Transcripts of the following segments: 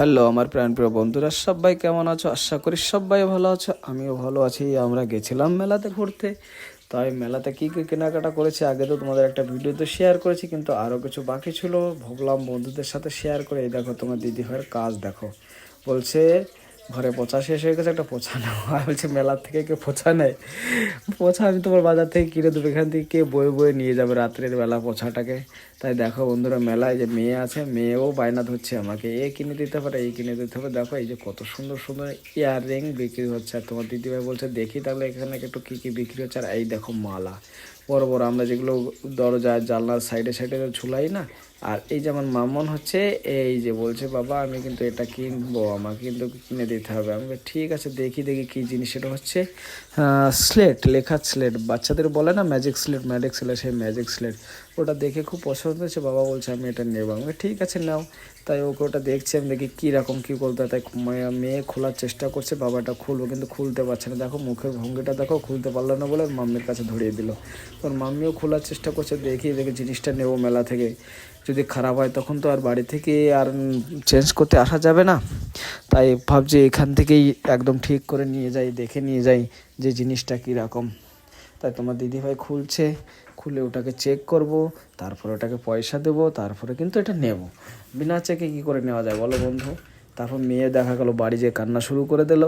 Hello আমার প্রাণপ্রিয় বন্ধুরা, সবাই কেমন আছো? আশা করি সবাই ভালো আছো, আমিও ভালো আছি। আমরা গেছিলাম মেলাতে ঘুরতে। তাই মেলাতে কী কী কেনাকাটা করেছি আগে তো তোমাদের একটা ভিডিওতে শেয়ার করেছি, কিন্তু আরও কিছু বাকি ছিল, ভাবলাম বন্ধুদের সাথে শেয়ার করে। এই দেখো তোমার দিদি ভাইয়ের কাজ দেখো, বলছে ঘরে পোছা শেষ হয়ে গেছে, একটা পোছা নাও। আর বলছে মেলার থেকে কেউ পোছা নেয়? পোছা আমি তোমার বাজার থেকে কিনে দেবো, এখান থেকে কে বয়ে বয়ে নিয়ে যাবে রাত্রের বেলা পোছাটাকে? তাই দেখো বন্ধুরা, মেলায় যে মেয়ে আছে, মেয়েও বায়না ধরছে আমাকে এ কিনে দিতে পারে, এই কিনে দিতে হবে। দেখো এই যে কত সুন্দর সুন্দর ইয়াররিং বিক্রি হচ্ছে। আর তোমার দিদিভাই বলছে দেখি তাহলে এখানে একটু কী কী বিক্রি হচ্ছে। আর এই দেখো মালা, বড় বড় আমরা যেগুলো দরজা জানলার সাইডে সাইডে ঝুলাই না। আর এই যেমন মামন হচ্ছে, এই যে বলছে বাবা আমি কিন্তু এটা কিনবো, আমাকে কিন্তু কিনে দিতে হবে। আমি ঠিক আছে দেখি দেখি কী জিনিস। এটা হচ্ছে স্লেট, লেখার স্লেট, বাচ্চাদের বলে না ম্যাজিক স্লেট, ম্যাজিক স্লেট, সেই ম্যাজিক স্লেট। ওটা দেখে খুব পছন্দ হয়েছে, বাবা বলছে আমি এটা নেবো। আমি ঠিক আছে নাও। তাই ওকে ওটা দেখছি, আমি দেখি কীরকম কী করতে হয়। তাই মেয়ে খোলার চেষ্টা করছে, বাবাটা খুলবো কিন্তু খুলতে পারছে না। দেখো মুখের ভঙ্গিটা দেখো, খুলতে পারলো না বলে মাম্মির কাছে ধরিয়ে দিল। ওর মাম্মিও খোলার চেষ্টা করছে, দেখি দেখি জিনিসটা নেবো মেলা থেকে। যদি খারাপ হয় তখন তো আর বাড়ি থেকে আর চেঞ্জ করতে আসা যাবে না। তাই ভাবছি এখান থেকেই একদম ঠিক করে নিয়ে যাই, দেখে নিয়ে যাই যে জিনিসটা কীরকম। তাই তোমার দিদিভাই খুলছে, খুলে ওটাকে চেক করব, তারপরে ওটাকে পয়সা দেবো, তারপরে কিন্তু এটা নেব। বিনা চেকে কী করে নেওয়া যায় বলো বন্ধু? তারপর মেয়ে দেখা গেলো বাড়ি যেয়ে কান্না শুরু করে দিল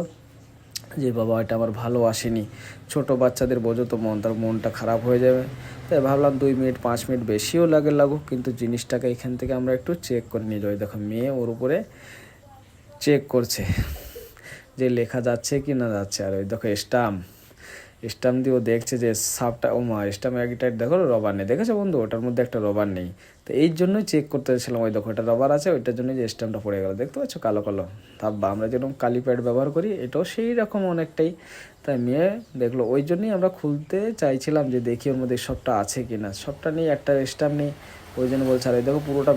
যে বাবা এটা আমার ভালো আসেনি। ছোট বাচ্চাদের বোঝো তো, তার মনটা খারাপ হয়ে যাবে। তাই ভাবলাম 2 মিনিট 5 মিনিট বেশিও লাগুক, কিন্তু জিনিসটাকে এখান থেকে আমরা একটু চেক করে নিয়ে যাই। দেখো মেয়ে ওর উপরে চেক করছে যে লেখা যাচ্ছে কি না যাচ্ছে। আর ওই দেখো স্টাম্প দিয়ে ও দেখছে যে সাপটা, ও মা স্টাম্প একটা দেখো রবার নেই, দেখেছো বন্ধু? ওটার মধ্যে একটা রবার নেই। তো এই জন্যই চেক করতে চাইছিলাম। ওই দেখো এটা রবার আছে, ওইটার জন্য যে স্টাম্পটা পড়ে গেলো, দেখতে পাচ্ছ কালো কালো। ভাববা আমরা যেরকম কালি প্যাড ব্যবহার করি, এটাও সেই রকম অনেকটাই। তাই মেয়ে দেখলো, ওই জন্যই আমরা খুলতে চাইছিলাম যে দেখি ওর মধ্যে সবটা আছে কি না। সবটা নেই, একটা স্টাম্প নেই। ওই জন্য বলছে। আর এই দেখো পুরোটা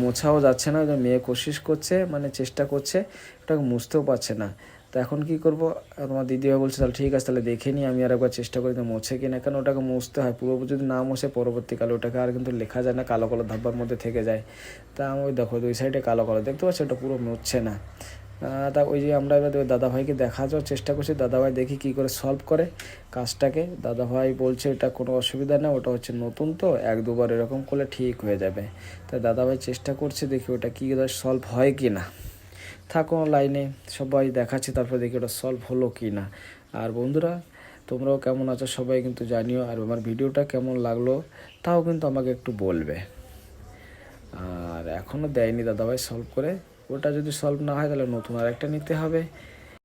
মোছাও যাচ্ছে না। ওই জন্য মেয়ে কোশিশ করছে, মানে চেষ্টা করছে, ওটাকে মুছতেও পারছে না। তো এখন কী করবো? তোমার দিদিভাই বলছে তাহলে ঠিক আছে, তাহলে দেখে নিই আমি আর একবার চেষ্টা করি তো মোছে কিনা। কেন ওটাকে মুছতে হয়, পুরো যদি না মোছে পরবর্তীকালে ওটাকে আর কিন্তু লেখা যায় না, কালো কালো ধাব্বার মধ্যে থেকে যায়। তা আমি ওই দেখো 2 সাইডে কালো কালো দেখতে পাচ্ছি, ওটা পুরো মুছছে না। তা ওই যে আমরা এবার দাদাভাইকে দেখানোর চেষ্টা করছি, দাদাভাই দেখি কী করে সলভ করে কাজটাকে। দাদাভাই বলছে এটা কোনো অসুবিধা না, ওটা হচ্ছে নতুন তো 1-2 বার এরকম করলে ঠিক হয়ে যাবে। তাই দাদাভাই চেষ্টা করছে, দেখি ওটা কী সলভ হয় কি না। থাকো লাইনে, সবাই দেখাচ্ছি, তারপরে দেখি ওটা সলভ হলো কি না। আর বন্ধুরা তোমরাও কেমন আছো সবাই কিন্তু জানিও। আর আমার ভিডিওটা কেমন লাগলো তাও কিন্তু আমাকে একটু বলবে। আর এখনও দেয়নি দাদাভাই সলভ করে। ওটা যদি সলভ না হয় তাহলে নতুন আর একটা নিতে হবে।